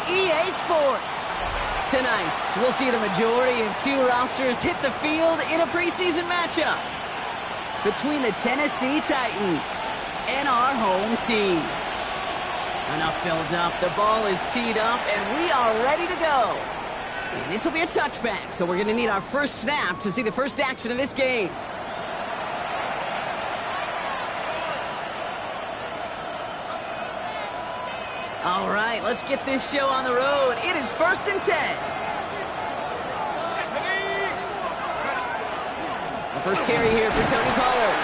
EA Sports. Tonight, we'll see the majority of two rosters hit the field in a preseason matchup between the Tennessee Titans and our home team. Enough build up, the ball is teed up, and we are ready to go. And this will be a touchback, so we're going to need our first snap to see the first action of this game. All right, let's get this show on the road. It is 1st and 10. The first carry here for Tony Pollard.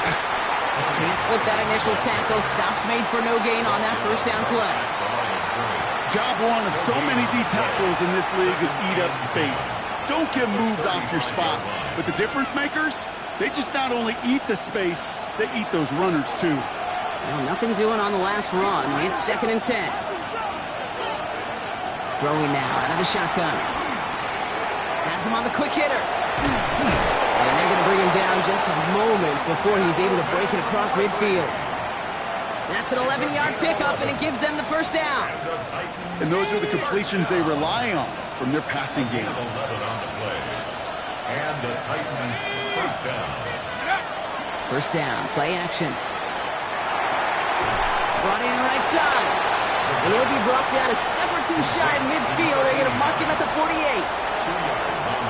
Can't slip that initial tackle. Stops made for no gain on that first down play. Job one of so many D tackles in this league is eat up space. Don't get moved off your spot. But the difference makers, they just not only eat the space, they eat those runners too. Well, nothing doing on the last run. It's 2nd and 10. Throwing now out of the shotgun. Has him on the quick hitter. And they're going to bring him down just a moment before he's able to break it across midfield. That's an 11-yard pickup, and it gives them the first down. And those are the completions they rely on from their passing game. And the Titans first down. First down, play action. Brought in right side. And he'll be brought down a step or two shy of midfield. They're going to mark him at the 48.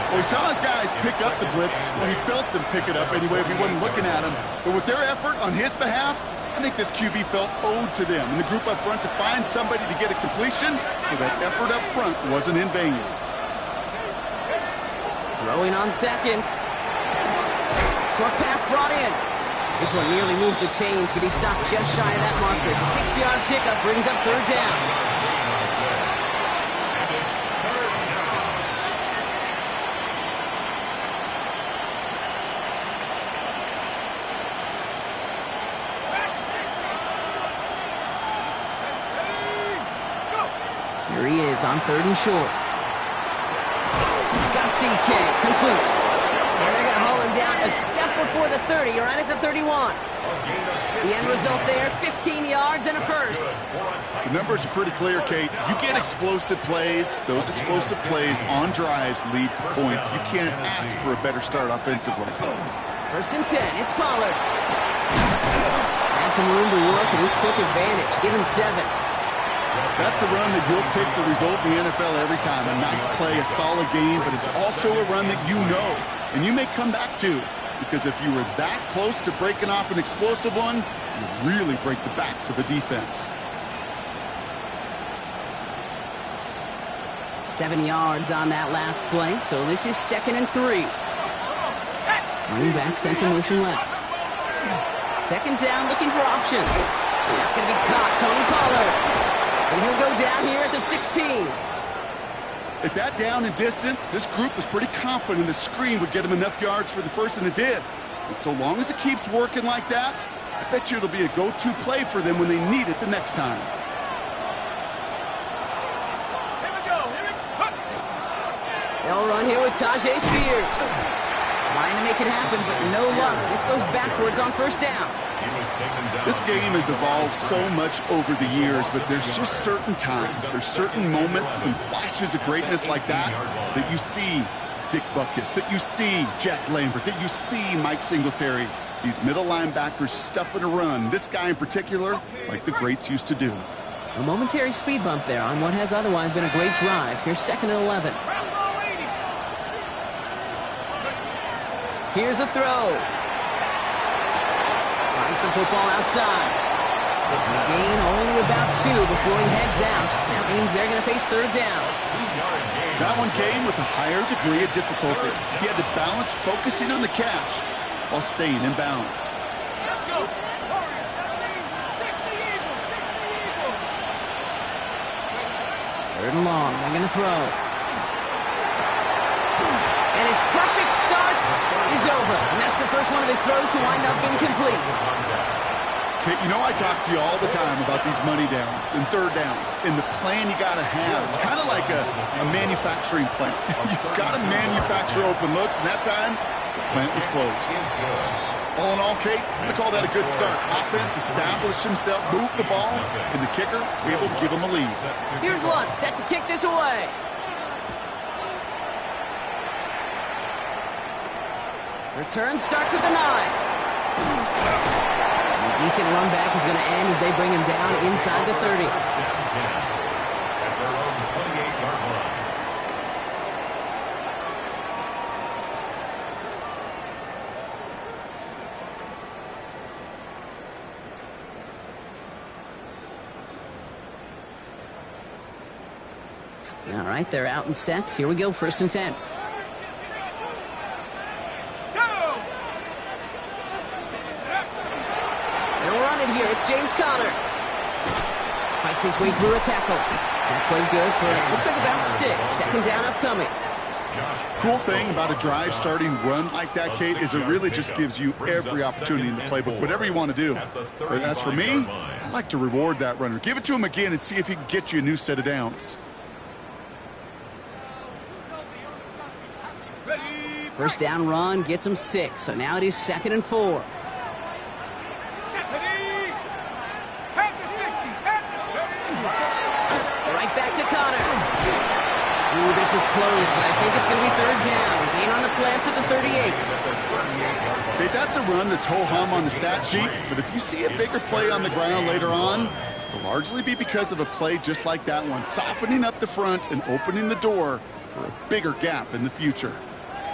Well, we saw his guys pick up the blitz. When he felt them pick it up anyway, we wasn't looking at him. But with their effort on his behalf, I think this QB felt owed to them and the group up front to find somebody to get a completion, so that effort up front wasn't in vain. Throwing on seconds. Short pass brought in. This one nearly moves the chains, but he stopped just shy of that marker. 6-yard pickup brings up third down. Here he is on 3rd and short. Got TK, complete. And they're going to haul him down a step before the 30, right at the 31. The end result there, 15 yards and a first. The numbers are pretty clear, Kate. You get explosive plays. Those explosive plays on drives lead to points. You can't ask for a better start offensively. 1st and 10, it's Pollard. Had some room to work, and he took advantage. Give him 7. That's a run that you'll take the result in the NFL every time. A nice play, a solid game, but it's also a run that you know and you may come back to, because if you were that close to breaking off an explosive one, you really break the backs of a defense. 7 yards on that last play, so this is 2nd and 3. Running back sent in motion left. 2nd down, looking for options. And that's going to be caught, Tony Pollard. And he'll go down here at the 16. At that down and distance, this group was pretty confident the screen would get him enough yards for the first, and it did. And so long as it keeps working like that, I bet you it'll be a go-to play for them when they need it the next time. They'll run here with Tajay Spears. Trying to make it happen, but no luck. This goes backwards on 1st down. This game has evolved so much over the years, but there's just certain times, there's certain moments, some flashes of greatness like that you see Dick Butkus, that you see Jack Lambert, that you see Mike Singletary. These middle linebackers stuffing a run. This guy in particular, like the greats used to do. A momentary speed bump there on what has otherwise been a great drive. Here's 2nd and 11. Here's a throw. Finds the football outside. And a gain only about 2 before he heads out. That means they're going to face 3rd down. That one came with a higher degree of difficulty. He had to balance focusing on the catch while staying in bounds. 3rd and long. They're going to throw. And his perfect start is over. And that's the first one of his throws to wind up incomplete. Okay, you know I talk to you all the time about these money downs and 3rd downs and the plan you got to have. It's kind of like a manufacturing plant. You've got to manufacture open looks, and that time, the plant was closed. All in all, Kate, I call that a good start. Offense established himself, moved the ball, and the kicker able to give him a lead. Here's Lutz, set to kick this away. Return starts at the 9. A decent run back is going to end as they bring him down inside the 30. At their own 28-yard line. All right, they're out and set. Here we go, 1st and 10. They'll run it here. It's James Conner. Fights his way through a tackle. That played good for, looks like about 6. 2nd down upcoming. Cool thing about a drive starting run like that, Kate, is it really just gives you every opportunity in the playbook, whatever you want to do. But as for me, I like to reward that runner. Give it to him again and see if he can get you a new set of downs. 1st down run gets him 6. So now it is 2nd and 4. Right back to Conner. Ooh, this is close, but I think it's going to be 3rd down. Gain on the play to the 38. Okay, that's a run that's ho-hum on the stat sheet, but if you see a bigger play on the ground later on, it'll largely be because of a play just like that one, softening up the front and opening the door for a bigger gap in the future.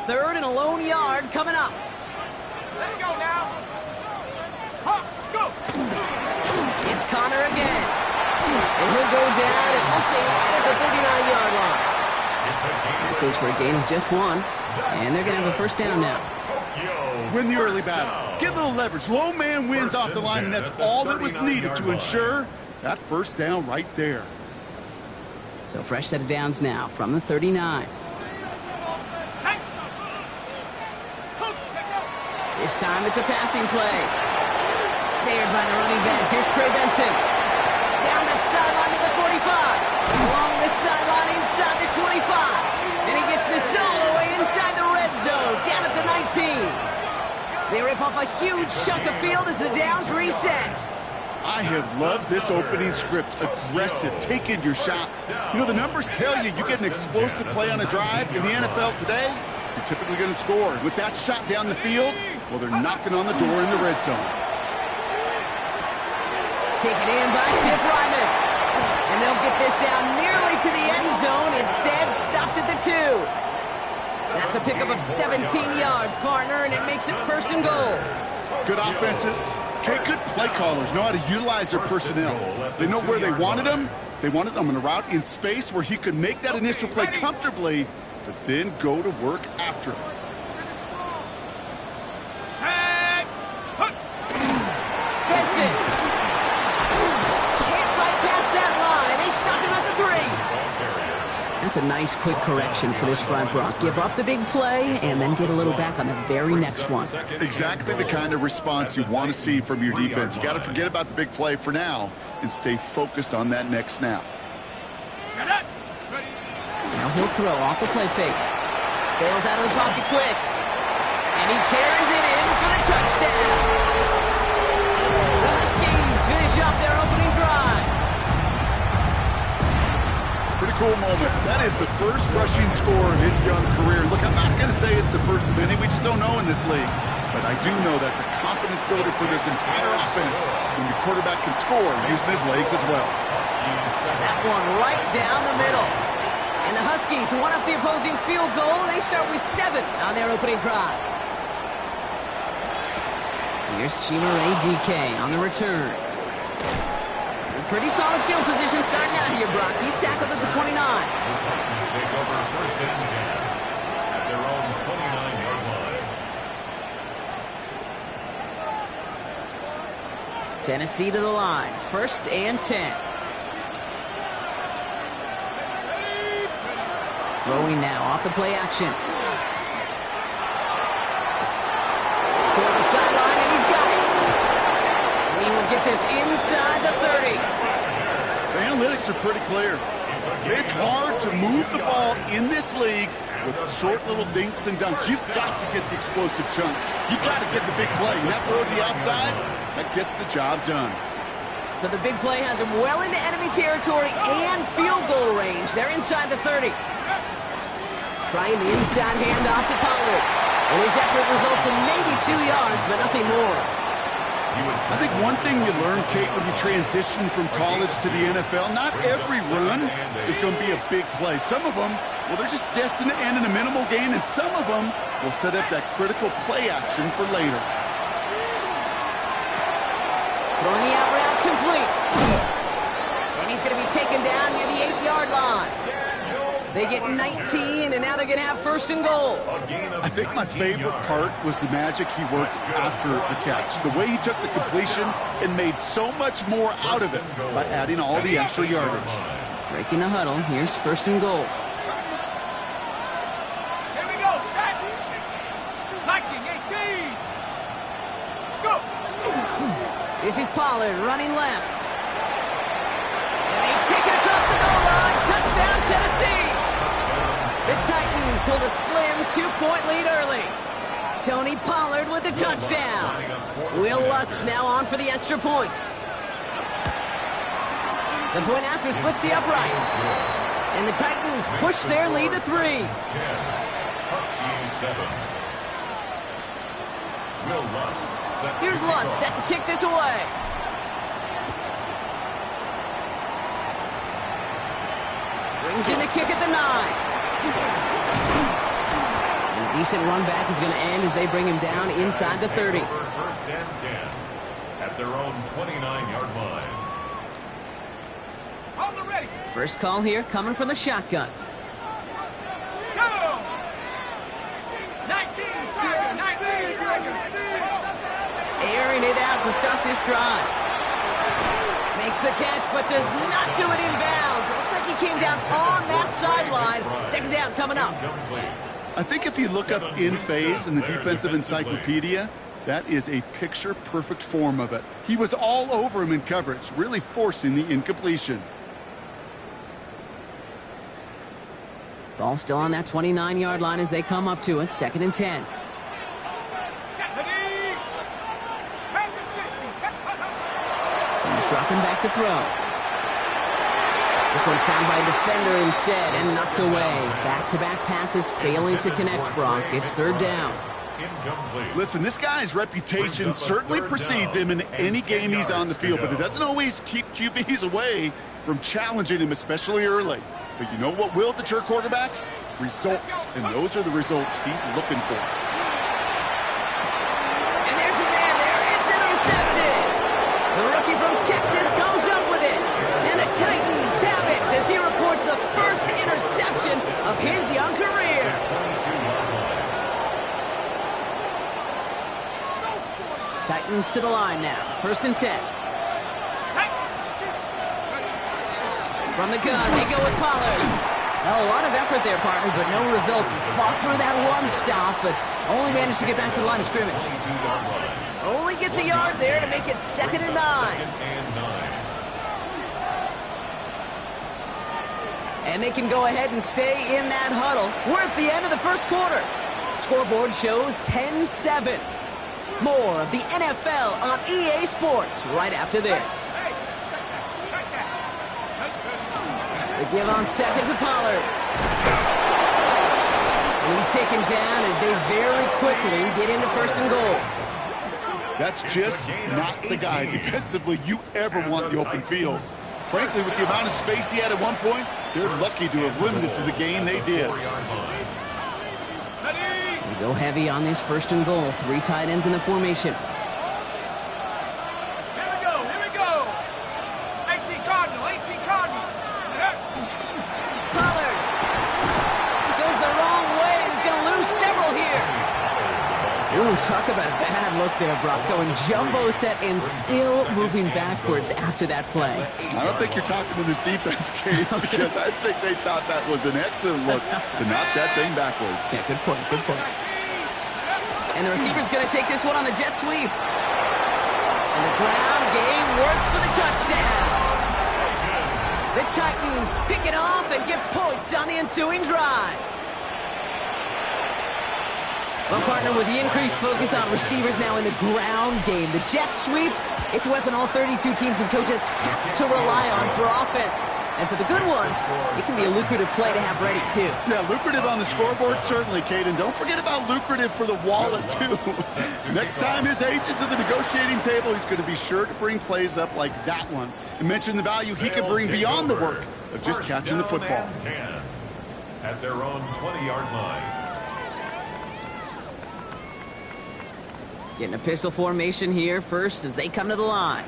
3rd and a lone yard coming up. Let's go now. Hawks, go. It's Conner again. And he'll go down, and we'll say right at the 39-yard line. That goes for a gain of just 1. And they're going to have a 1st down now. Win the early battle. Get a little leverage. Low man wins off the line, and that's all that was needed to ensure that 1st down right there. So fresh set of downs now from the 39. This time it's a passing play. Snared by the running back. Here's Trey Benson. Down the sideline to the 45. Along the sideline inside the 25. And he gets this all the way inside the red zone. Down at the 19. They rip off a huge chunk of field as the downs reset. I have loved this opening script. Aggressive, taking your shots. You know, the numbers tell you get an explosive play on a drive. In the NFL today, you're typically going to score. With that shot down the field, well, they're knocking on the door in the red zone. Taken in by Tip Ryman. And they'll get this down nearly to the end zone. Instead, stopped at the 2. That's a pickup of 17 yards, partner, and it makes it 1st and goal. Good offenses. Okay, good play callers know how to utilize their personnel. They know where they wanted them. They wanted them on a route in space where he could make that initial play comfortably, but then go to work after it. Benson. Can't fight past that line. They stop him at the 3. That's a nice quick correction for this front, Brock. Give up the big play and then get a little back on the very next one. Exactly the kind of response you want to see from your defense. You got to forget about the big play for now and stay focused on that next snap. Now he'll throw off the play fake. Bails out of the pocket quick. And he carries it in for the touchdown. The Huskies finish off their opening drive. Pretty cool moment. That is the first rushing score of his young career. Look, I'm not going to say it's the first of many. We just don't know in this league. But I do know that's a confidence builder for this entire offense when your quarterback can score using his legs as well. That one right down the middle. And the Huskies won up the opposing field goal. They start with 7 on their opening drive. Here's Chimere DK on the return. Pretty solid field position starting out here, Brock. He's tackled at the 29. The Titans take over 1st and 10 at their own 29-yard line. Tennessee to the line. 1st and 10. Throwing now off the play action. Toward the sideline, and he's got it. And he will get this inside the 30. The analytics are pretty clear. It's hard to move the ball in this league with short little dinks and dunks. You've got to get the explosive chunk. You've got to get the big play. And that throw to the outside, that gets the job done. So the big play has him well into enemy territory and field goal range. They're inside the 30. Trying the inside handoff to Pollard. And his effort results in maybe 2 yards, but nothing more. I think one thing you learn, Kate, when you transition from college to the NFL, not every run is going to be a big play. Some of them, well, they're just destined to end in a minimal gain, and some of them will set up that critical play action for later. Throwing the out route complete. And he's going to be taken down near the 8-yard line. They get 19, and now they're going to have first and goal. I think my favorite part was the magic he worked after the catch. The way he took the completion and made so much more out of it by adding all the extra yardage. Breaking the huddle. Here's first and goal. Here we go, set. 19, 18. Go. This is Pollard running left. And they take it across the goal line. Touchdown, Tennessee. The Titans hold a slim 2-point lead early. Tony Pollard with the touchdown. Will Lutz now on for the extra point. The point after splits the uprights. And the Titans push their lead to 3. Here's Lutz set to kick this away. Brings in the kick at the 9. And a decent run back is going to end as they bring him down inside the 30. First and 10 at their own 29-yard line. On the ready. First call here coming from the shotgun. Go. 19, striker, 19, striker. Airing it out to start this drive. Makes the catch, but does not do it in bounds. It looks like he came down on that sideline. Second down coming up. I think if you look up in phase in the defensive encyclopedia, that is a picture-perfect form of it. He was all over him in coverage, really forcing the incompletion. Ball still on that 29-yard line as they come up to it. Second and 10. He's dropping back to throw. This one found by a defender instead and knocked away. Back-to-back passes failing to connect, Brock. It's third down. Listen, this guy's reputation certainly precedes him in any game he's on the field, but it doesn't always keep QBs away from challenging him, especially early. But you know what will deter quarterbacks? Results, and those are the results he's looking for. And there's a man there. It's intercepted. The rookie from Texas goes up with it. And the Titans have it as he records the first interception of his young career. Titans to the line now. First and 10. From the gun, they go with Pollard. Well, a lot of effort there, partner, but no results. Fought through that one stop, but only managed to get back to the line of scrimmage. Only gets a yard there to make it second and 9. And they can go ahead and stay in that huddle. We're at the end of the first quarter. Scoreboard shows 10-7. More of the NFL on EA Sports right after this. The give on second to Pollard. And he's taken down as they very quickly get into first and goal. That's just not the guy defensively you ever want the open field. Frankly, with the amount of space he had at one point, they're lucky to have limited to the game they did. We go heavy on this first and goal. 3 tight ends in the formation. Here we go, here we go. 18 Cardinal, 18 Cardinal. Pollard goes the wrong way and is going to lose several here. Ooh, talk about a bad look there, Brock. Going jumbo set and still moving backwards after that play. I don't think you're talking to this defense, Kate, because I think they thought that was an excellent look to knock that thing backwards. Yeah, good point, good point. And the receiver's going to take this one on the jet sweep. And the ground game works for the touchdown. The Titans pick it off and get points on the ensuing drive. Well, partner, with the increased focus on receivers now in the ground game, the jet sweep, it's a weapon all 32 teams and coaches have to rely on for offense. And for the good ones, it can be a lucrative play to have ready, too. Yeah, lucrative on the scoreboard, certainly, Kate. And don't forget about lucrative for the wallet, too. Next time his agent's at the negotiating table, he's going to be sure to bring plays up like that one. And mention the value he can bring beyond the work of just catching the football. 10 at their own 20-yard line. Getting a pistol formation here first as they come to the line.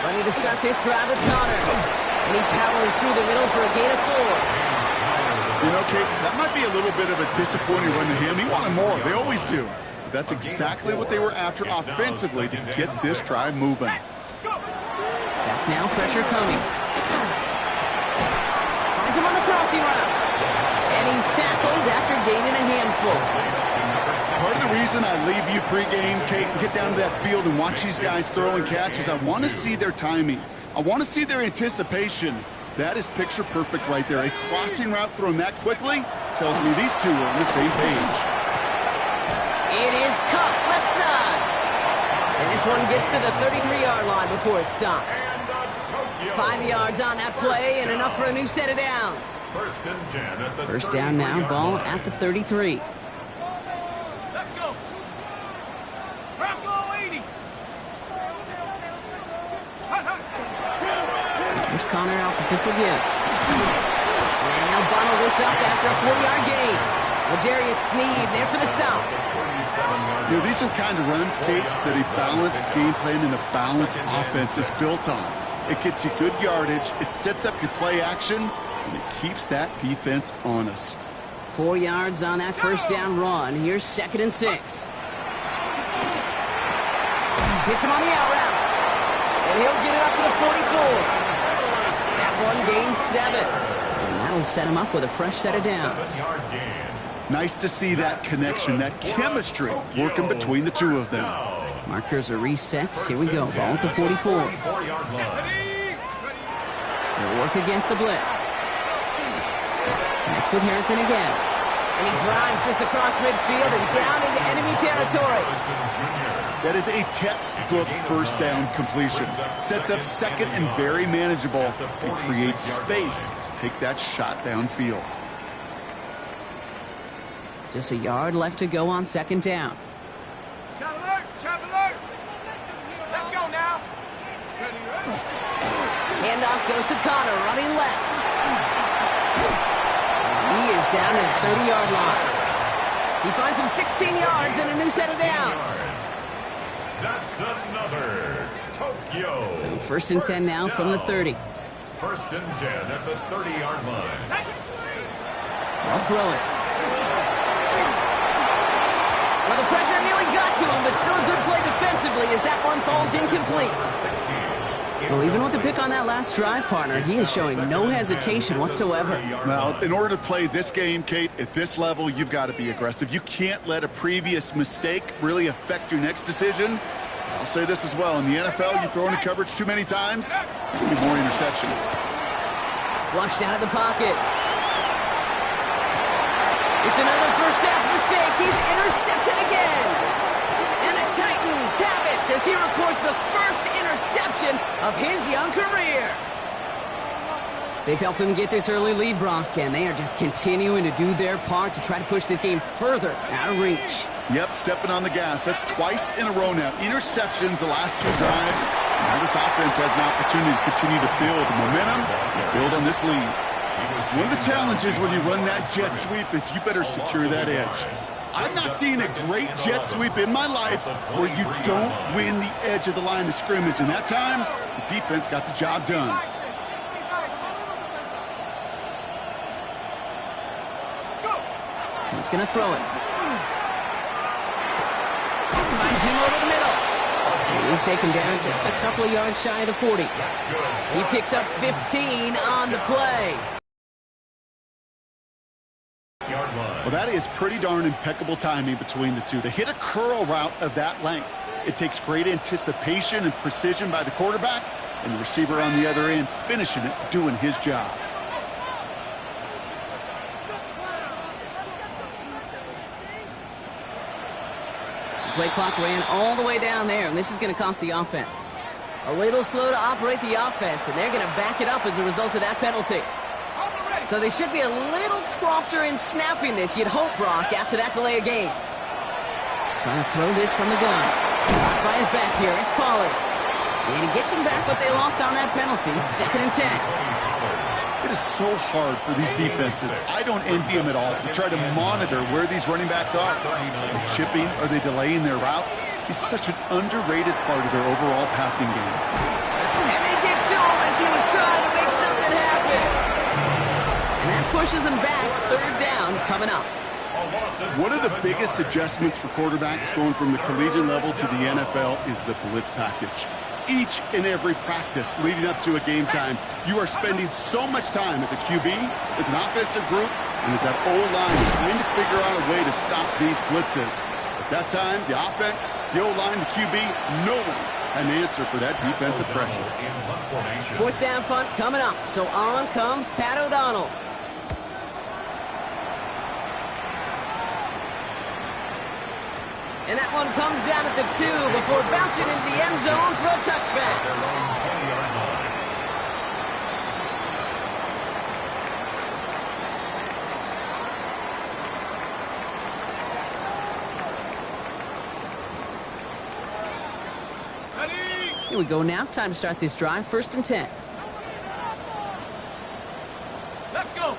Ready to start this drive with Connor. And he powers through the middle for a gain of 4. You know, Kate, that might be a little bit of a disappointing run to him. He wanted more. They always do. But that's exactly what they were after offensively to get this drive moving. Back now, pressure coming. Finds him on the crossing route. And he's tackled after gaining a handful. Part of the reason I leave you pregame, Kate, and get down to that field and watch these guys throw and catch is I want to see their timing. I want to see their anticipation. That is picture perfect right there. A crossing route thrown that quickly tells me these two are on the same page. It is cut left side. And this one gets to the 33-yard line before it's stopped. 5 yards on that play and enough for a new set of downs. First and 10 at the First down now, ball at the 33. Let's go. Bronco 80. Here's Connor out the pistol give. And now bundle this up after a 4-yard gain. L'Jarius Sneed there for the stop. You know, these are the kind of runs, Kate, that a balanced game plan and a balanced offense is built on. It gets you good yardage, it sets up your play action, and it keeps that defense honest. 4 yards on that first down run. Here's 2nd and 6. Hits him on the out route. And he'll get it up to the 44. That one gains 7. And that'll set him up with a fresh set of downs. Nice to see that connection, that chemistry working between the two of them. Markers are reset. Here we go. Ball at the 44. They'll work against the blitz. Connects with Harrison again. And he drives this across midfield and down into enemy territory. That is a textbook first down completion. Sets up second and very manageable and creates space to take that shot downfield. Just a yard left to go on 2nd down. Shot alert! Shot alert! Let's go now. Handoff goes to Connor, running left. He is down at the 30-yard line. He finds him 16 yards and a new set of downs. That's another Tokyo. So 1st and 10 now from the 30. 1st and 10 at the 30-yard line. I'll throw it. Well, the pressure nearly got to him, but still a good play defensively as that one falls incomplete. Well, even with the pick on that last drive, partner, he is showing no hesitation whatsoever. Well, in order to play this game, Kate, at this level, you've got to be aggressive. You can't let a previous mistake really affect your next decision. I'll say this as well. In the NFL, you throw into coverage too many times, there's going to be more interceptions. Flushed out of the pocket. It's another first half mistake. He's intercepted again. And the Titans have it as he records the first interception of his young career. They've helped them get this early lead, Brock, and they are just continuing to do their part to try to push this game further out of reach. Yep, stepping on the gas. That's twice in a row now. Interceptions the last 2 drives. Now this offense has an opportunity to continue to build momentum and build on this lead. One of the challenges when you run that jet sweep is you better secure that edge. I've not seen a great jet sweep in my life where you don't win the edge of the line of scrimmage. And that time, the defense got the job done. He's going to throw it. Finds him over the middle. And he's taken down just a couple of yards shy of the 40. He picks up 15 on the play. Well, that is pretty darn impeccable timing between the two. To hit a curl route of that length, it takes great anticipation and precision by the quarterback, and the receiver on the other end finishing it, doing his job. Play clock ran all the way down there, and this is going to cost the offense. A little slow to operate the offense, and they're going to back it up as a result of that penalty. So they should be a little prompter in snapping this, you'd hope, Brock, after that delay of game. Trying to throw this from the gun. Caught by his back here, it's Pollard. And he gets him back, but they lost on that penalty. 2nd and 10. It is so hard for these defenses. I don't envy them at all to try to monitor where these running backs are. Are they chipping? Are they delaying their route? He's such an underrated part of their overall passing game. And they get to him as he was trying to make something happen. And that pushes him back. 3rd down coming up. One of the biggest adjustments for quarterbacks going from the collegiate level to the NFL is the blitz package. Each and every practice leading up to a game time, you are spending so much time as a QB, as an offensive group, and as that O-line trying to figure out a way to stop these blitzes. At that time, the offense, the O-line, the QB, no one had an answer for that defensive pressure. 4th down punt coming up. So on comes Pat O'Donnell. And that one comes down at the 2 before bouncing into the end zone for a touchback. Here we go now. Time to start this drive. 1st and 10. Let's go.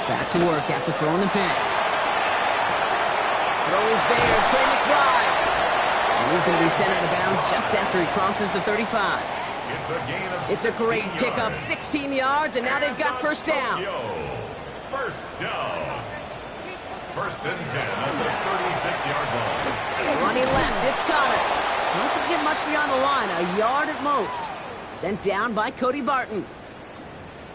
Back to work after throwing the pick. Throw is there. Trey McBride. And he's going to be sent out of bounds just after he crosses the 35. It's a great pickup. 16 yards, and now they've got 1st down. 1st down. 1st and 10 at the 36-yard line. Running left. It's Connor. Doesn't get much beyond the line. A yard at most. Sent down by Cody Barton.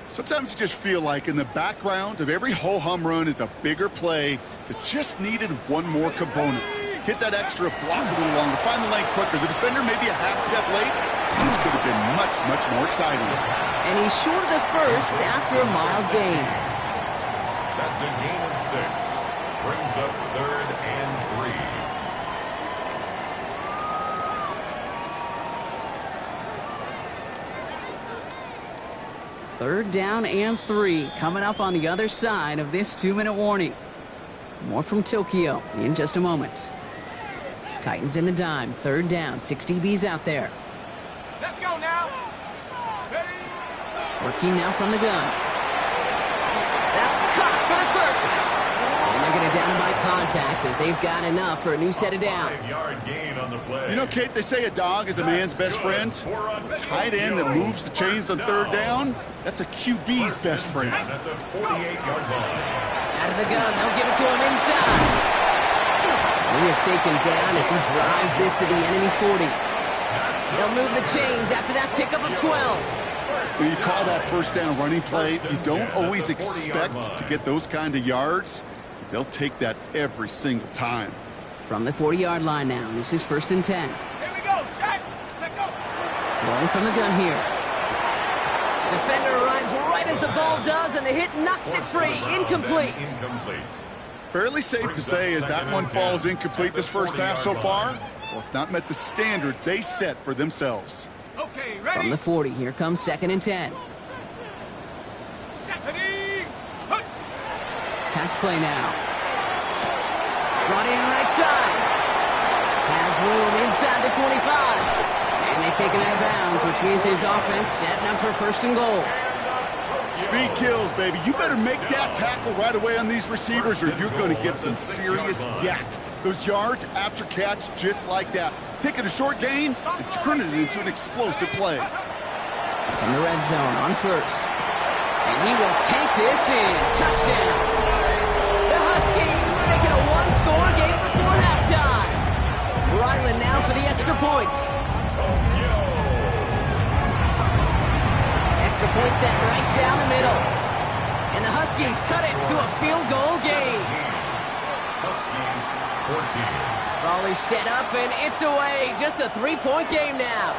Sometimes you just feel like in the background of every ho-hum run is a bigger play that just needed one more component. Hit that extra block a little longer, find the lane quicker. The defender maybe a half step late. This could have been much, much more exciting. And he's short of the 1st after a mild gain. That's a gain of 6. Brings up 3rd and 3. Third down and 3 coming up on the other side of this 2-minute warning. More from Tokyo in just a moment. Titans in the dime. 3rd down. 6 DBs out there. Let's go now. Working now from the gun. That's caught for the 1st. And they're going to down him by contact as they've got enough for a new set of downs. 5-yard gain on the play. You know, Kate, they say a dog is a man's best friend. A tight end that moves the chains on 3rd down, that's a QB's best friend. At the 48-yard line. Out of the gun, they'll give it to him inside. He is taken down as he drives this to the enemy 40. They'll move the chains after that pickup of 12. When you call that 1st down running play, you don't always expect to get those kind of yards. They'll take that every single time. From the 40-yard line now, this is 1st and 10. Here we go. Set. Let's go. Throwing from the gun here. Defender arrives right as the ball does, and the hit knocks it free. Incomplete. Fairly safe to say as that one falls incomplete this 1st half so far, well, it's not met the standard they set for themselves. Okay, ready? From the 40, here comes 2nd and 10. Ready. Pass play now. Brought in right side. Has room inside the 25. And they take him out of bounds, which means his offense setting up for 1st and goal. Speed kills, baby. You better make that tackle right away on these receivers or you're going to get some serious yak. Those yards after catch just like that. Taking a short gain and turning it into an explosive play. From the red zone on 1st. And he will take this in. Touchdown. The Huskies making a one-score game before halftime. Ryland now for the extra point. Extra point set right down the middle. And the Huskies cut it to a field goal game. Huskies 14. Raleigh set up and it's away. Just a 3-point game now.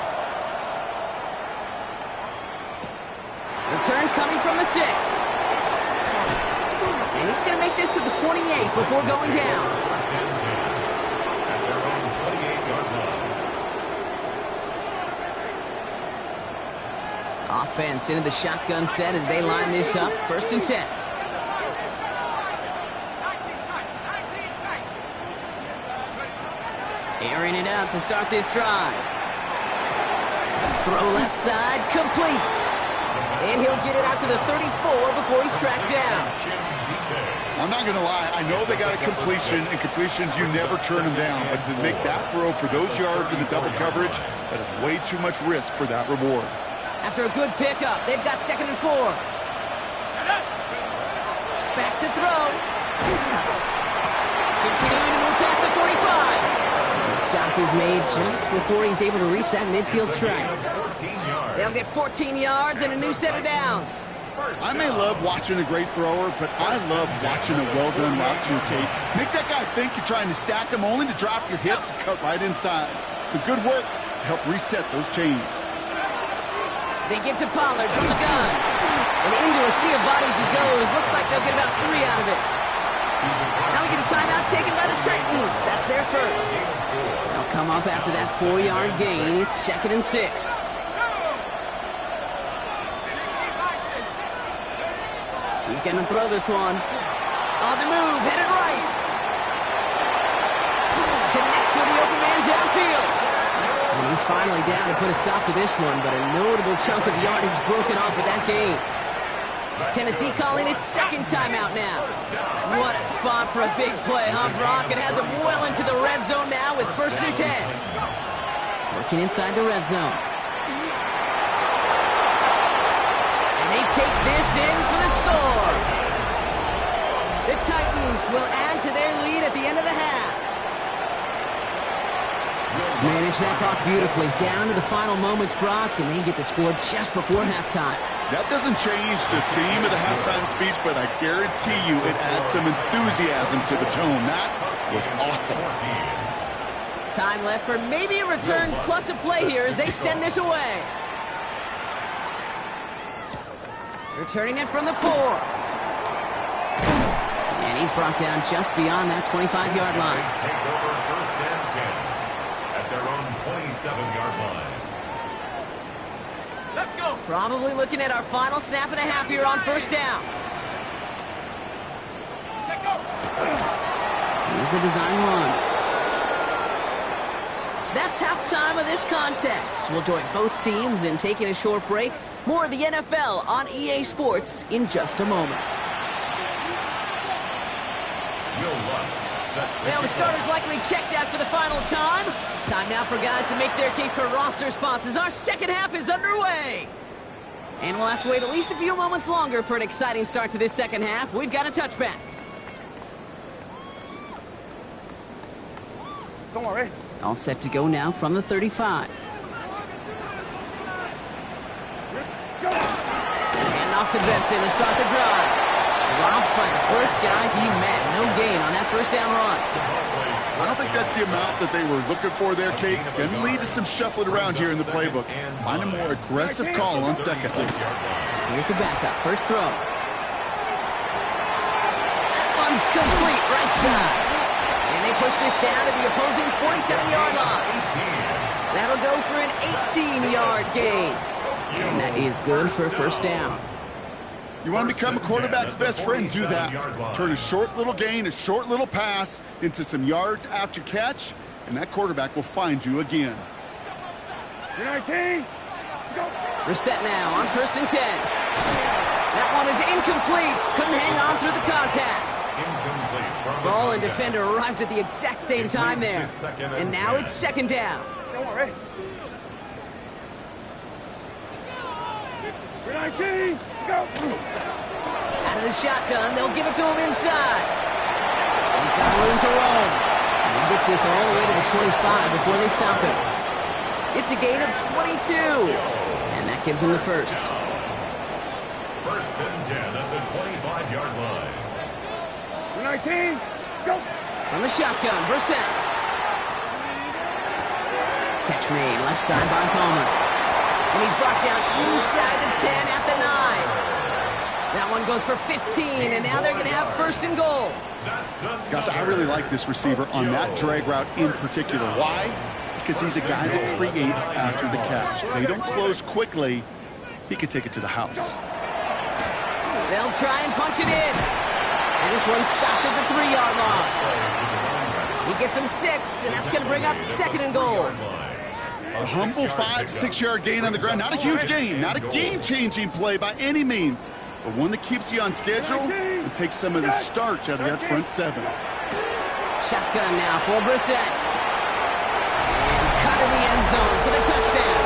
Return coming from the 6. And he's going to make this to the 28 before going down. Offense into the shotgun set as they line this up. 1st and 10. Airing it out to start this drive. Throw left side, complete. And he'll get it out to the 34 before he's tracked down. I'm not going to lie. I know they got a completion, and completions, you never turn them down. But to make that throw for those yards in the double coverage, that is way too much risk for that reward. After a good pickup, they've got 2nd and 4. Back to throw. Continuing to move past the 45. The stop is made just before he's able to reach that midfield strike. They'll get 14 yards and a new set of downs. I may love watching a great thrower, but I love watching a well-done route too, Kate. Make that guy think you're trying to stack him only to drop your hips and cut right inside. Some good work to help reset those chains. They give to Pollard from the gun. And into a sea of bodies he goes. Looks like they'll get about 3 out of it. Now we get a timeout taken by the Titans. That's their first. They'll come up after that 4-yard gain. It's 2nd and 6. He's going to throw this one. On the move, headed right. Connects with the open man downfield. And he's finally down to put a stop to this one, but a notable chunk of yardage broken off with that gain. Tennessee calling its 2nd timeout now. What a spot for a big play, huh, Brock? It has him well into the red zone now with 1st and 10. Working inside the red zone. And they take this in for the score. The Titans will add to their lead at the end of the half. Manage that clock beautifully down to the final moments, Brock, and they get the score just before halftime. That doesn't change the theme of the halftime speech, but I guarantee you it adds some enthusiasm to the tone. That was awesome. Time left for maybe a return plus a play here as they send this away. Returning it from the 4. And he's brought down just beyond that 25-yard line. Take over 1st and 10 at their own 27-yard line. Let's go. Probably looking at our final snap of the half here on 1st down. Check go. Here's a design run. That's halftime of this contest. We'll join both teams in taking a short break. More of the NFL on EA Sports in just a moment. Well, the starters likely checked out for the final time. Time now for guys to make their case for roster spots as our 2nd half is underway. And we'll have to wait at least a few moments longer for an exciting start to this 2nd half. We've got a touchback. Don't worry. All set to go now from the 35. And off to Benson to start the drive. Rob by the first guy he met. No gain on that 1st down run. I don't think that's the amount that they were looking for there, Kate. Can lead to some shuffling around here in the playbook. Find a more aggressive call on 2nd. Here's the backup. First throw. That one's complete right side. And they push this down to the opposing 47-yard line. That'll go for an 18-yard gain. And that is good for a 1st down. You want to become a quarterback's best friend, do that. Turn a short little gain, a short little pass into some yards after catch, and that quarterback will find you again. 19. We're set now on 1st and 10. That one is incomplete. Couldn't hang on through the contact. Ball and defender arrived at the exact same time there. And now it's 2nd down. Don't worry. 19. Go. Out of the shotgun, they'll give it to him inside. He's got room to roam. And he gets this all the way to the 25 before they stop him. It's a gain of 22. And that gives him the 1st. 1st and 10 at the 25-yard line. 19. Go. From the shotgun, Brissett. Catch made, left side by Palmer. And he's brought down inside the 10 at the 9. That one goes for 15, and now they're going to have 1st and goal. Gosh, I really like this receiver on that drag route in particular. Why? Because he's a guy that creates after the catch. They don't close quickly. he could take it to the house. They'll try and punch it in. And this one's stopped at the 3-yard line. He gets him 6, and that's going to bring up 2nd and goal. A humble 5-6-yard gain on the ground. Not a huge gain, not a game-changing play by any means, but one that keeps you on schedule and takes some of the starch out of that front 7. Shotgun now for Brissett. And cut in the end zone for the touchdown.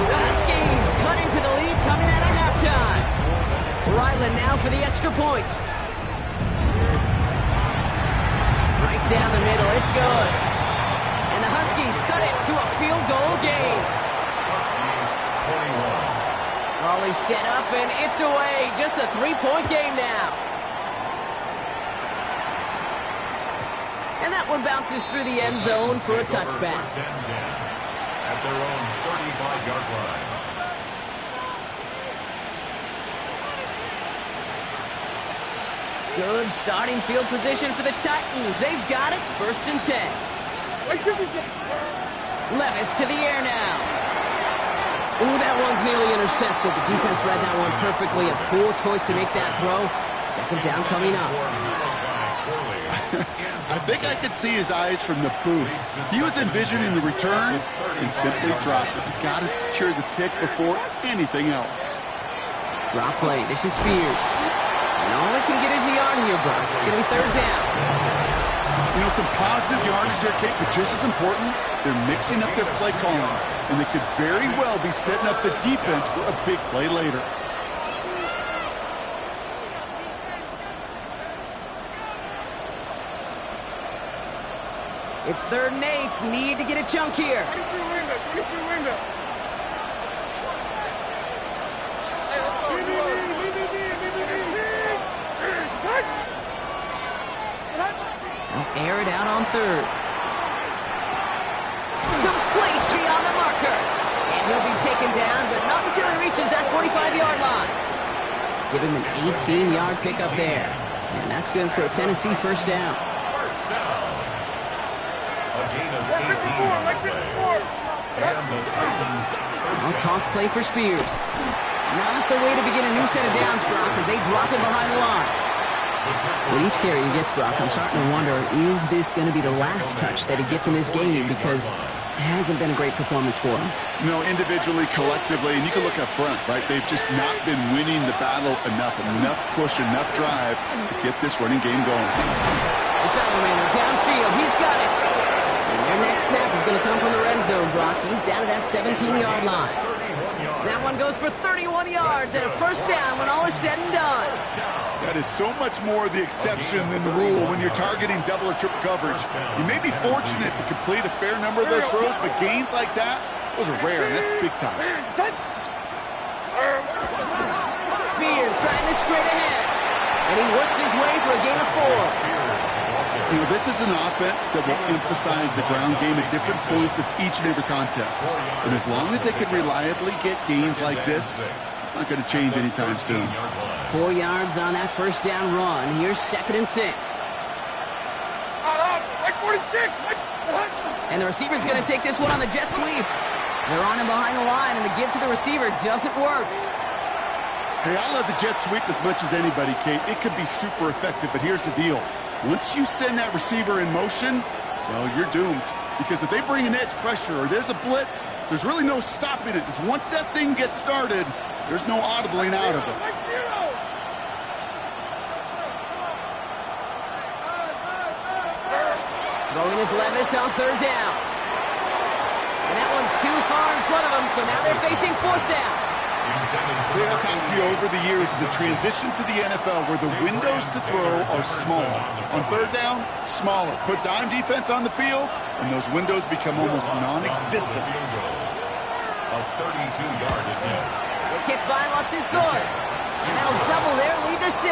The Huskies cut into the lead coming out of halftime. Ryland now for the extra point. Right down the middle, it's good. And the Huskies cut it to a field goal game. Huskies 41. Raleigh set up and it's away. Just a 3-point game now. And that one bounces through the end zone for a touchback. First and 10 at their own 35-yard line. Good starting field position for the Titans. They've got it. 1st and 10. Levis to the air now. Ooh, that one's nearly intercepted. The defense read that one perfectly. A poor choice to make that throw. 2nd down coming up. I think I could see his eyes from the booth. He was envisioning the return and simply dropped it. You got to secure the pick before anything else. Drop play. This is Spears. And all he can get is a yard here, Brock. It's going to be 3rd down. You know, some positive yardage there, Kate, but just as important, they're mixing up their play calling, and they could very well be setting up the defense for a big play later. It's 3rd and 8. Need to get a chunk here. They'll air it out on 3rd. Complete beyond the marker. And he'll be taken down, but not until he reaches that 45-yard line. Give him an 18-yard pickup there. And that's good for a Tennessee 1st down. First down. A gain of 18 on the play. And the Titans A toss play for Spears. Not the way to begin a new set of downs, Brock, as they drop it behind the line. With each carry he gets, Brock, I'm starting to wonder, is this going to be the last touch that he gets in this game? Because it hasn't been a great performance for him. You know, individually, collectively, and you can look up front, right? They've just not been winning the battle enough push, enough drive to get this running game going. It's Alexander downfield. He's got it. And their next snap is going to come from the red zone, Brock. He's down at that 17-yard line. That one goes for 31 yards and a 1st down when all is said and done. That is so much more the exception than the rule when you're targeting double or triple coverage. You may be fortunate to complete a fair number of those throws, but gains like that, those are rare, and that's big time. Spears trying to straight ahead. And he works his way for a gain of 4. You know, this is an offense that will emphasize the ground game at different points of each and every contest. And as long as they can reliably get gains like this, it's not going to change anytime soon. 4 yards on that 1st down run. Here's 2nd and 6. And the receiver's going to take this one on the jet sweep. They're on him behind the line, and the give to the receiver doesn't work. Hey, I love the jet sweep as much as anybody, Kate. It could be super effective, but here's the deal. Once you send that receiver in motion, well, you're doomed. Because if they bring an edge pressure or there's a blitz, there's really no stopping it. Because once that thing gets started, there's no audibling out of it. Throwing is Levis on 3rd down. And that one's too far in front of them, so now they're facing 4th down. I've talked to you over the years of the transition to the NFL where the windows to throw are small. On 3rd down, smaller. Put dime defense on the field, and those windows become almost non-existent. A 32-yard attempt. The kick by Lutz is good. And that'll double their lead to 6.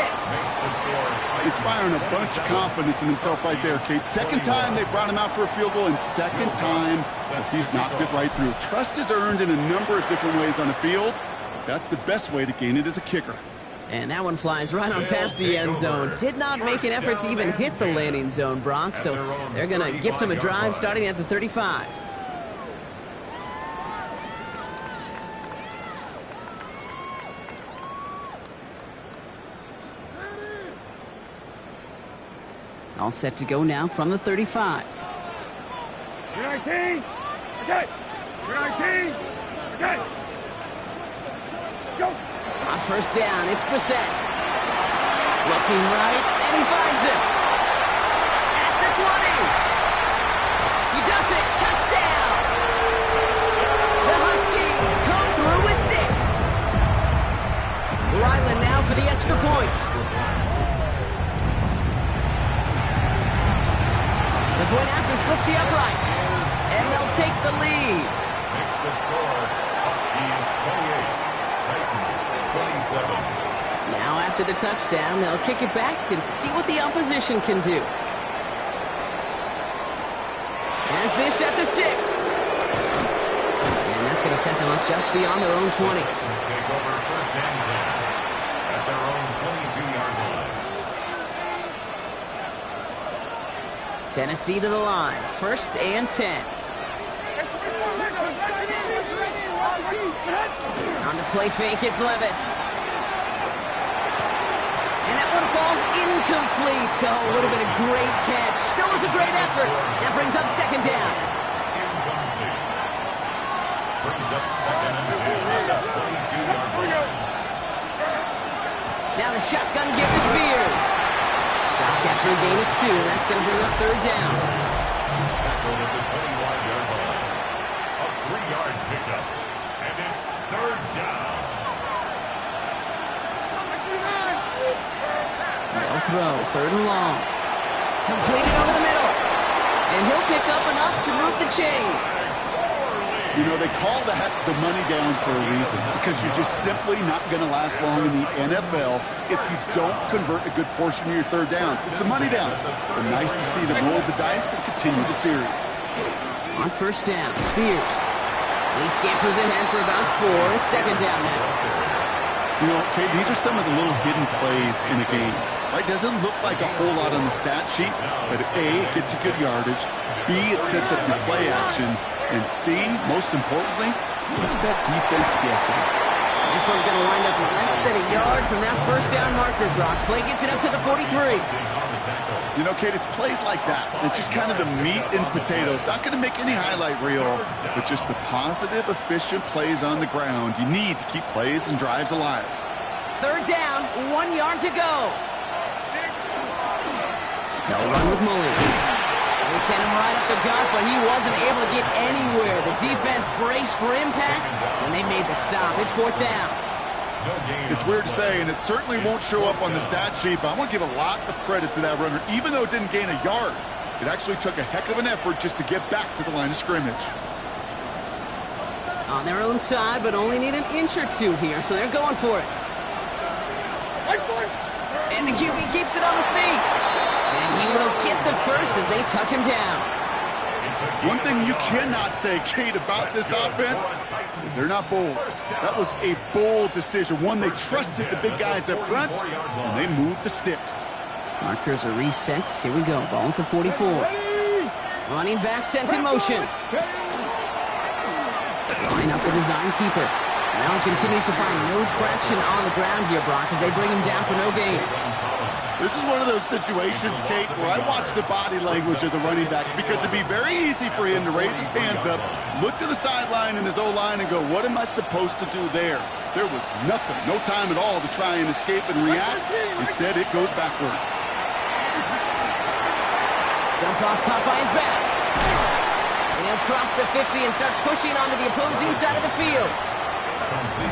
Inspiring a bunch of confidence in himself right there, Kate. 2nd time they brought him out for a field goal, and 2nd time he's knocked it right through. Trust is earned in a number of different ways on the field. That's the best way to gain it as a kicker. And that one flies right on past the end zone. Did not make an effort to even hit the landing zone, Brock. So they're going to gift him a drive starting at the 35. All set to go now from the 35. You're 19. Okay. You're 19. Okay. Go. On first down, it's Brissett. Looking right, and he finds it. At the 20. He does it. Touchdown. The Huskies come through with 6. Ryland now for the extra point. The point after splits the upright, and they'll take the lead. Makes the score. Huskies 28, Titans 27. Now after the touchdown, they'll kick it back and see what the opposition can do. As this at the 6. And that's going to set them up just beyond their own 20. Titans take over first and 10 at their own 22-yard line. Tennessee to the line. First and 10. On the play fake, it's Levis. And that one falls incomplete. Oh, it would have been a great catch. That was a great effort. That brings up second down. Incomplete. Brings up second and 10 at the 22-yard line. Now the shotgun give to Spears. Stopped after a gain of 2. That's going to bring up third down. Tackled at the 21-yard line. A 3-yard pickup. And it's third down. No throw, third and long. Completed over the middle. And he'll pick up enough to move the chains. You know, they call that the money down for a reason, because you're just simply not going to last long in the NFL if you don't convert a good portion of your third downs. It's a money down. But nice to see them roll the dice and continue the series. On first down, Spears. He scampers ahead for about 4. It's second down now. You know, okay, these are some of the little hidden plays in a game. Right? Doesn't look like a whole lot on the stat sheet, but A, it gets a good yardage. B, it sets up your play action. And C, most importantly, keeps that defense guessing. This one's going to wind up less than a yard from that first down marker, Brock. Play gets it up to the 43. You know, Kate, it's plays like that. It's just kind of the meat and potatoes. Not going to make any highlight reel, but just the positive, efficient plays on the ground. You need to keep plays and drives alive. Third down, 1 yard to go. They'll run with Mullins. They sent him right up the gut, but he wasn't able to get anywhere. The defense braced for impact, and they made the stop. It's fourth down. It's weird to say, and it certainly won't show up on the stat sheet, but I want to give a lot of credit to that runner. Even though it didn't gain a yard, it actually took a heck of an effort just to get back to the line of scrimmage. On their own side, but only need an inch or 2 here, so they're going for it. And the QB keeps it on the sneak. And he will get the first as they touch him down. One thing you cannot say, Kate, about this offense is they're not bold. That was a bold decision. One, they trusted the big guys up front, and they moved the sticks. Markers are reset. Here we go. Ball at the 44. Running back sent in motion. Line up the design keeper. Now he continues to find no traction on the ground here, Brock, as they bring him down for no gain. This is one of those situations, Kate, where I watch the body language of the running back, because it'd be very easy for him to raise his hands up, look to the sideline in his O-line and go, what am I supposed to do there? There was nothing, no time at all to try and escape and react. Instead, it goes backwards. Dump off caught by his back. And he'll cross the 50 and start pushing onto the opposing side of the field.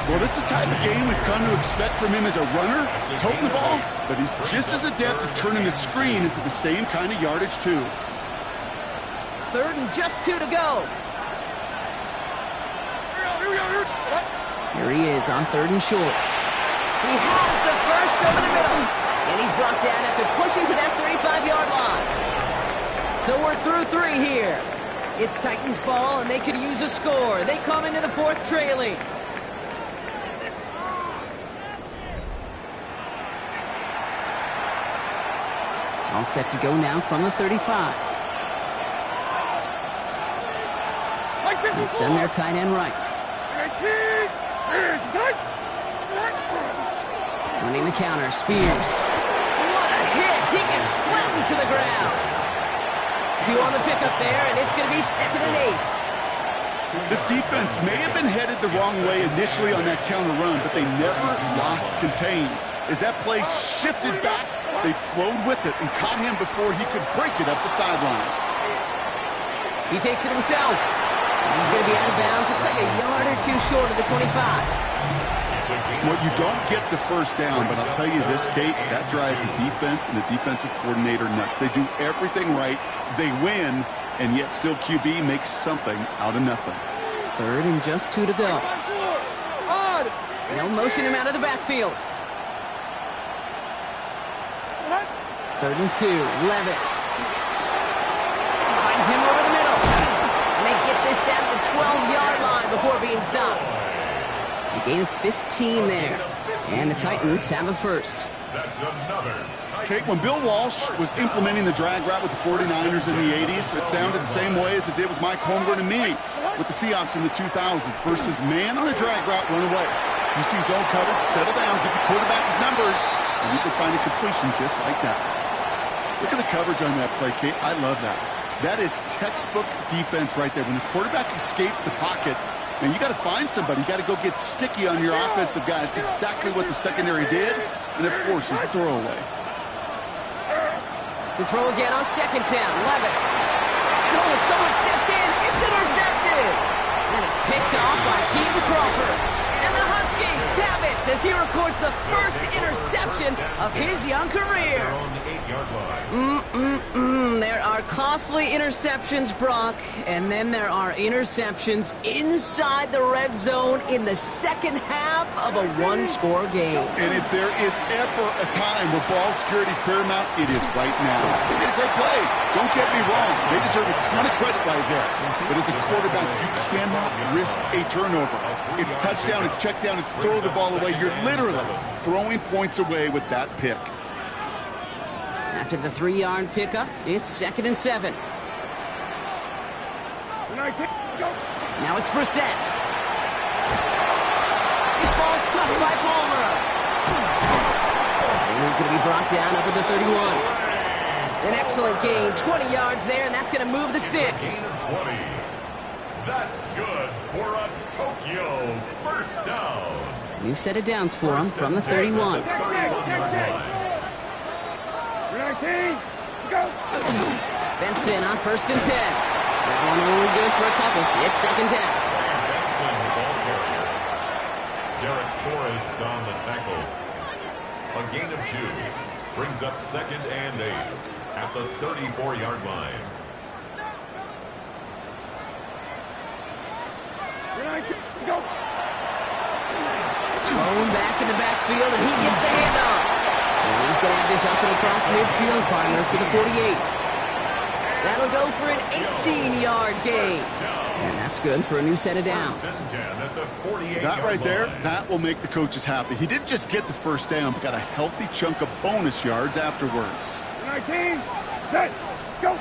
Well, this is the type of game we've come to expect from him as a runner, toting the ball, but he's just as adept at turning the screen into the same kind of yardage, too. Third and just 2 to go. Here he is on third and short. He has the first over the middle. And he's brought down after pushing to that 35-yard line. So we're through 3 here. It's Titans ball, and they could use a score. They come into the fourth trailing. All set to go now from the 35. They send their tight end right. Running the counter, Spears. What a hit! He gets flattened to the ground. 2 on the pickup there, and it's going to be 2nd and 8. This defense may have been headed the wrong way initially on that counter run, but they never lost contain. As that play shifted back, they flowed with it and caught him before he could break it up the sideline. He takes it himself. He's going to be out of bounds. Looks like a yard or 2 short of the 25. Well, you don't get the first down, but I'll tell you this, Kate, that drives the defense and the defensive coordinator nuts. They do everything right. They win, and yet still QB makes something out of nothing. 3rd and just 2 to go. They'll motion him out of the backfield. 3rd and 2. Levis finds him over the middle. And they get this down to the 12-yard line before being stopped. A gain of 15 there. And the Titans have a first. That's another. Kate, when Bill Walsh was implementing the drag route with the 49ers in the 80s, it sounded the same way as it did with Mike Holmgren and me with the Seahawks in the 2000s versus man on a drag route, run away. You see zone coverage, settle down, give the quarterback his numbers, and you can find a completion just like that. Look at the coverage on that play, Kate. I love that. That is textbook defense right there. When the quarterback escapes the pocket, man, you got to find somebody. You got to go get sticky on your offensive guy. It's exactly what the secondary did, and it forces the throwaway. To throw again on 2nd down, Levis. And oh, someone stepped in. It's intercepted. And it's picked off by Keaton Crawford. And the Huskies have it as he records the first interception of his young career. There are costly interceptions, Brock, and then there are interceptions inside the red zone in the second half of a one-score game. And if there is ever a time where ball security is paramount, it is right now. They made a great play. Don't get me wrong. They deserve a ton of credit right there. But as a quarterback, you cannot risk a turnover. It's touchdown, it's check down, it's throw the ball away. You're literally throwing points away with that pick. After the 3-yard pickup, it's 2nd and 7. Now it's Brissett. This ball's caught by Palmer. And he's going to be brought down up at the 31. An excellent gain, 20 yards there, and that's going to move the sticks. 20. That's good for a Tokyo first down. New set of downs for him from the 31. Benson on 1st and 10. That one only good for a couple. It's 2nd down. Benson, the ball carrier. Derek Forrest on the tackle. A gain of 2 brings up 2nd and 8 at the 34-yard line. Thrown back in the backfield, and he gets the handoff. And he's going to have this up and across midfield, partner to the 48. That'll go for an 18-yard gain. And that's good for a new set of downs. That right there, that will make the coaches happy. He didn't just get the first down, but got a healthy chunk of bonus yards afterwards. 19, set, go.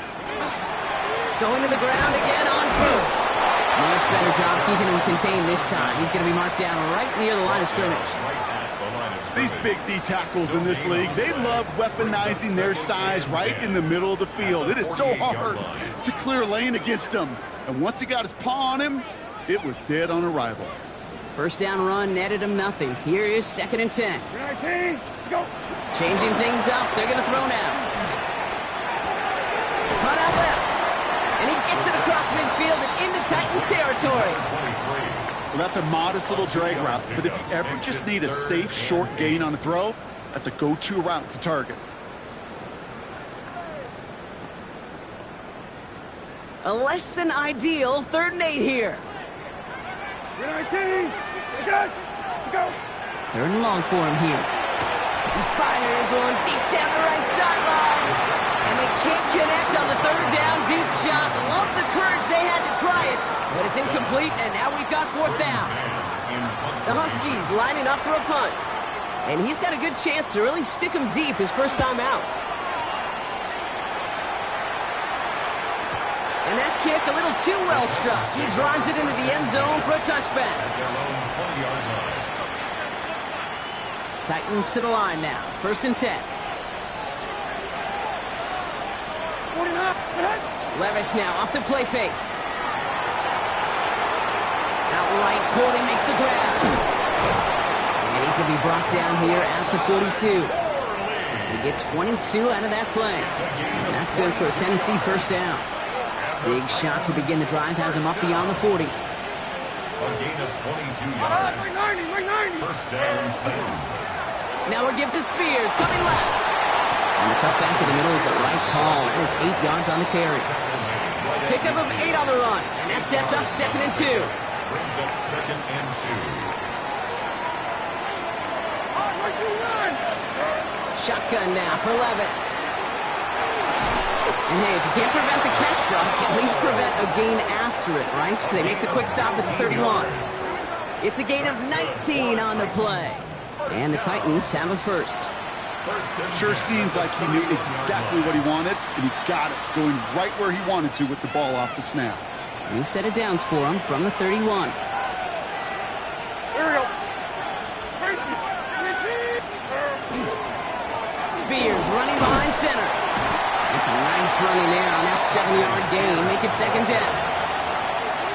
Going to the ground again on 1st. Much better job keeping him contained this time. He's going to be marked down right near the line of scrimmage. These big D tackles in this league, they love weaponizing their size right in the middle of the field. It is so hard to clear lane against them. And once he got his paw on him, it was dead on arrival. First down run netted him nothing. Here is 2nd and 10. 19, go. Changing things up. They're going to throw now. Cut out left. And he gets it across midfield and into Titans territory. So that's a modest little drag route. But if you ever just need a safe, short gain on a throw, that's a go-to route to target. A less than ideal 3rd and 8 here. 19, good, go. 3rd and long for him here. He fires one deep down the right sideline. And they can't connect on the 3rd down deep shot. Love the courage they had to try it. But it's incomplete, and now we've got 4th down. The Huskies lining up for a punt. And he's got a good chance to really stick him deep his first time out. And that kick a little too well struck. He drives it into the end zone for a touchback. Titans to the line now. 1st and 10. Levis now off the play fake. Outright, Corley makes the grab. And he's going to be brought down here at the 42. They get 22 out of that play. And that's good for a Tennessee first down. Big shot to begin the drive has him up beyond the 40. A gain of 22 yards. First down, Titans. Now we're give to Spears, coming left. And the cut back to the middle is the right call. That is 8 yards on the carry. Pickup of 8 on the run, and that sets up 2nd and 2. Brings up 2nd and 2. Shotgun now for Levis. And hey, if you can't prevent the catch, Brock, at least prevent a gain after it, right? So they make the quick stop at the 31. It's a gain of 19 on the play. And the Titans have a first. Sure seems like he knew exactly what he wanted, and he got it, going right where he wanted to with the ball off the snap. New set of downs for him from the 31. Here we go. Spears running behind center. It's a nice running there on that 7-yard gain. Make it 2nd down.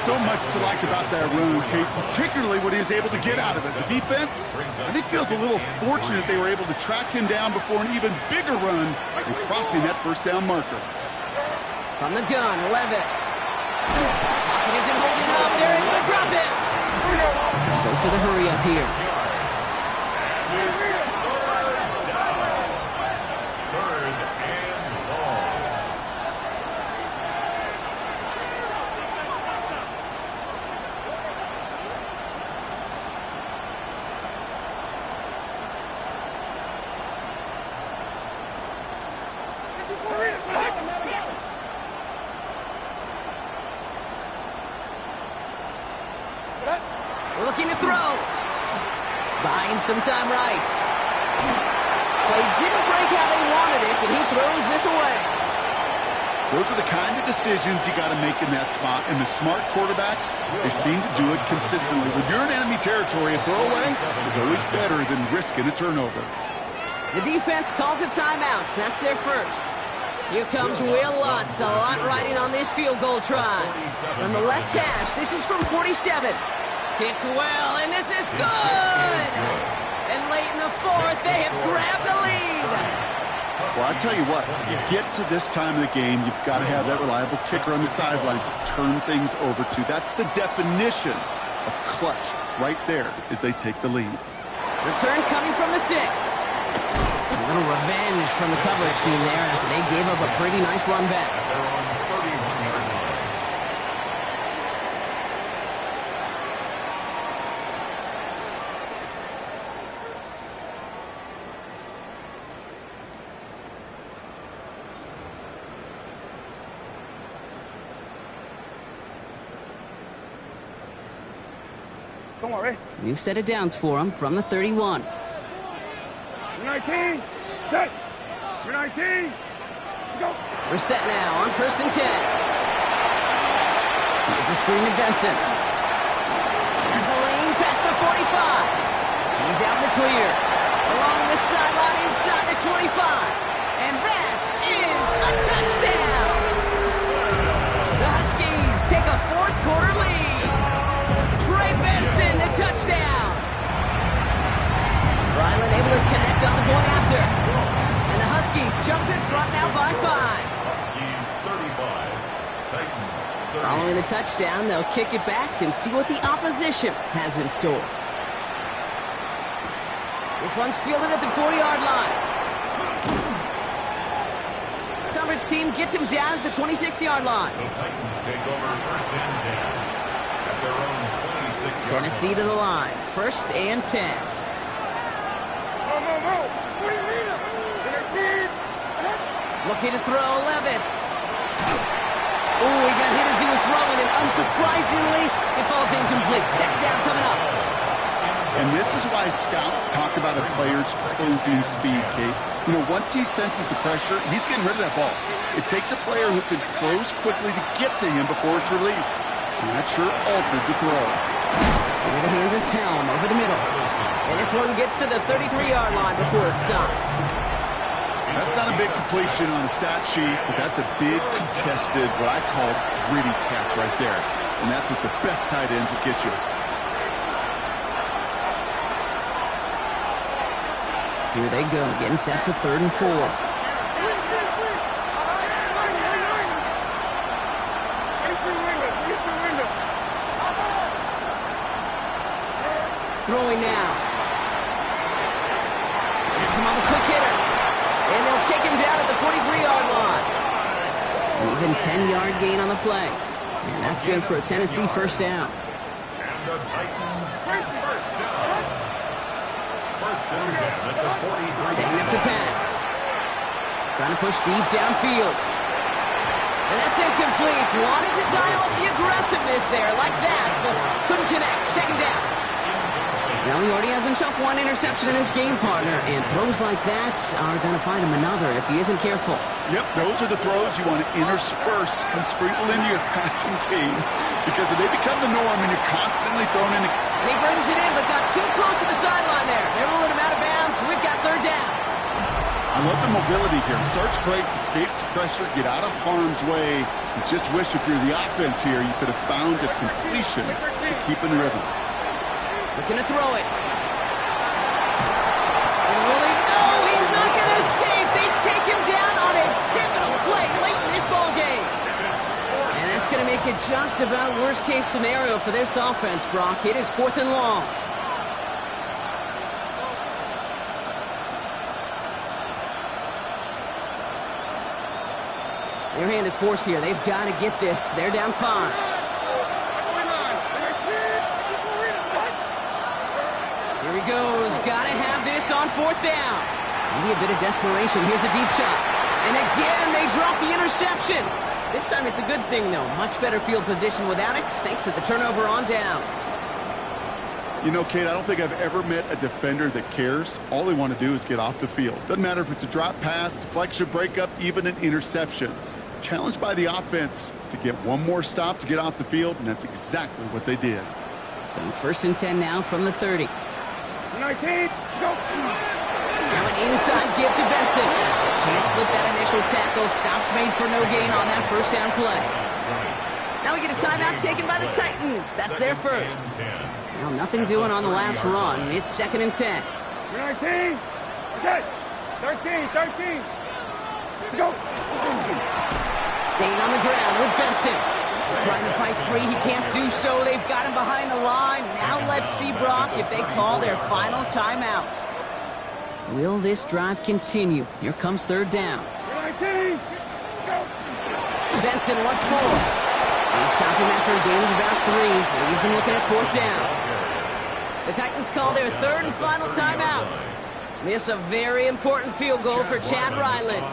So much to like about that run, Kate, particularly what he was able to get out of it. The defense, I think, feels a little fortunate they were able to track him down before an even bigger run and crossing that first down marker. From the gun, Levis. Pocket isn't holding up. They're able to drop it. Goes to the hurry up here. Looking to throw. Buying some time right. Play didn't break how they wanted it, and he throws this away. Those are the kind of decisions you got to make in that spot. And the smart quarterbacks, they seem to do it consistently. When you're in enemy territory, a throwaway is always better than risking a turnover. The defense calls a timeout. That's their first. Here comes Will Lutz. A lot riding on this field goal try. From the left hash, this is from 47. Kicked well, and this is good! And late in the 4th, they have grabbed the lead. Well, I tell you what, you get to this time of the game, you've got to have that reliable kicker on the sideline to turn things over to. That's the definition of clutch right there as they take the lead. Return coming from the 6. A little revenge from the coverage team there after they gave up a pretty nice run back. They're on the 31-yard line. Don't worry. New set of downs for him from the 31. 19. Set. 19. Go. We're set now on 1st and 10. Here's a screen to Benson. Has a lane past the 45. He's out in the clear. Along the sideline inside the 25. And that is a touchdown. The Huskies take a 4th quarter lead. Trey Benson, the touchdown. Ryland able to connect on the point after. And the Huskies jump in front now by 5. Huskies 35. Titans 30. Following the touchdown, they'll kick it back and see what the opposition has in store. This one's fielded at the 40-yard line. Coverage team gets him down at the 26-yard line. The Titans take over 1st and 10 at their own 26-yard line. Tennessee to the line. 1st and 10. Looking to throw, Levis. Ooh, he got hit as he was throwing, and unsurprisingly, it falls incomplete. 2nd down coming up. And this is why scouts talk about a player's closing speed, Kate. You know, once he senses the pressure, he's getting rid of that ball. It takes a player who can close quickly to get to him before it's released. And that sure altered the throw. Into the hands of Helm over the middle. And this one gets to the 33-yard line before it's stopped. That's not a big completion on the stat sheet, but that's a big contested, what I call gritty catch right there. And that's what the best tight ends will get you. Here they go, getting set for 3rd and 4. Throwing now. That's him on the quick hitter. And they'll take him down at the 43-yard line. An even 10-yard gain on the play. And that's good for a Tennessee first down. And the Titans first down. First and 10 at the 43. Setting up to pass. Trying to push deep downfield. And that's incomplete. Wanted to dial up the aggressiveness there like that, but couldn't connect. Second down. Now he already has himself one interception in his game, partner, and throws like that are going to find him another if he isn't careful. Yep, those are the throws you want to intersperse and sprinkle into your passing game, because if they become the norm and you're constantly thrown into... And he brings it in, but got too close to the sideline there. They're ruling him out of bounds. We've got 3rd down. I love the mobility here. Starts great, escapes pressure, get out of harm's way. You just wish if you're the offense here, you could have found a completion to keep in rhythm. Looking to throw it. And really, no, he's not going to escape. They take him down on a pivotal play late in this ball game. And that's going to make it just about worst-case scenario for this offense, Brock. It is 4th and long. Their hand is forced here. They've got to get this. They're down 5. Here he goes. Got to have this on 4th down. Maybe a bit of desperation. Here's a deep shot. And again, they drop the interception. This time it's a good thing, though. Much better field position without it, thanks to the turnover on downs. You know, Kate, I don't think I've ever met a defender that cares. All they want to do is get off the field. Doesn't matter if it's a drop pass, deflection, breakup, even an interception. Challenged by the offense to get one more stop to get off the field, and that's exactly what they did. So 1st and 10 now from the 30. 19, go! Now an inside give to Benson. Can't slip that initial tackle. Stops made for no gain on that first down play. Now we get a timeout taken by the Titans. That's their first. Well, nothing doing on the last run. It's 2nd and 10. 19, okay, 13, go! Staying on the ground with Benson. Trying to fight free. He can't do so. They've got him behind the line. Now let's see, Brock, if they call their final timeout. Will this drive continue? Here comes 3rd down. 19, go! Benson once more. They stop him after a gain of about 3. Leaves him looking at 4th down. The Titans call their 3rd and final timeout. Miss a very important field goal for Chad Ryland.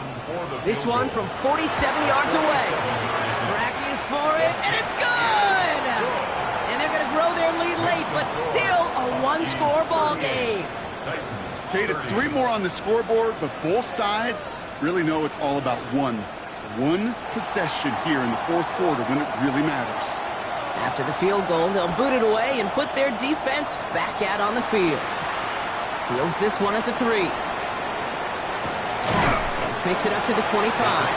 This one from 47 yards away. Tracking for it, and it's good! And they're going to grow their lead late, but still a one-score ball game. Kate, it's 3 more on the scoreboard, but both sides really know it's all about one possession here in the 4th quarter when it really matters. After the field goal, they'll boot it away and put their defense back out on the field. Fields this one at the 3. This makes it up to the 25.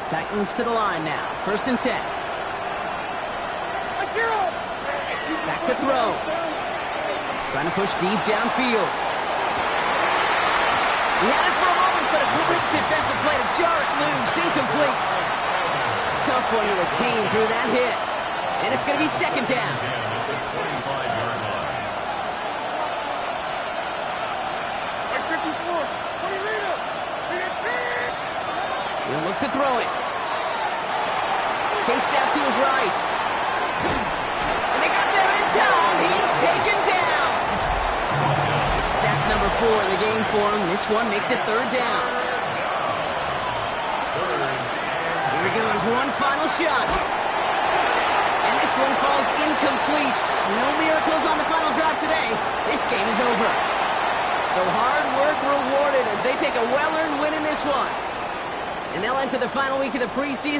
Titans to the line now. 1st and 10. Back to throw. Trying to push deep downfield. He had it for a moment, but a great defensive play to jar it loose. Incomplete. Tough one to retain through that hit. And it's going to be 2nd down. He'll look to throw it. Chased out to his right. And they got there in time. He's taken down. It's sack number 4 in the game for him. This one makes it 3rd down. Here we go. There's one final shot. And this one falls incomplete. No miracles on the final drive today. This game game is over. So hard work rewarded as they take a well-earned win in this one. And they'll enter the final week of the preseason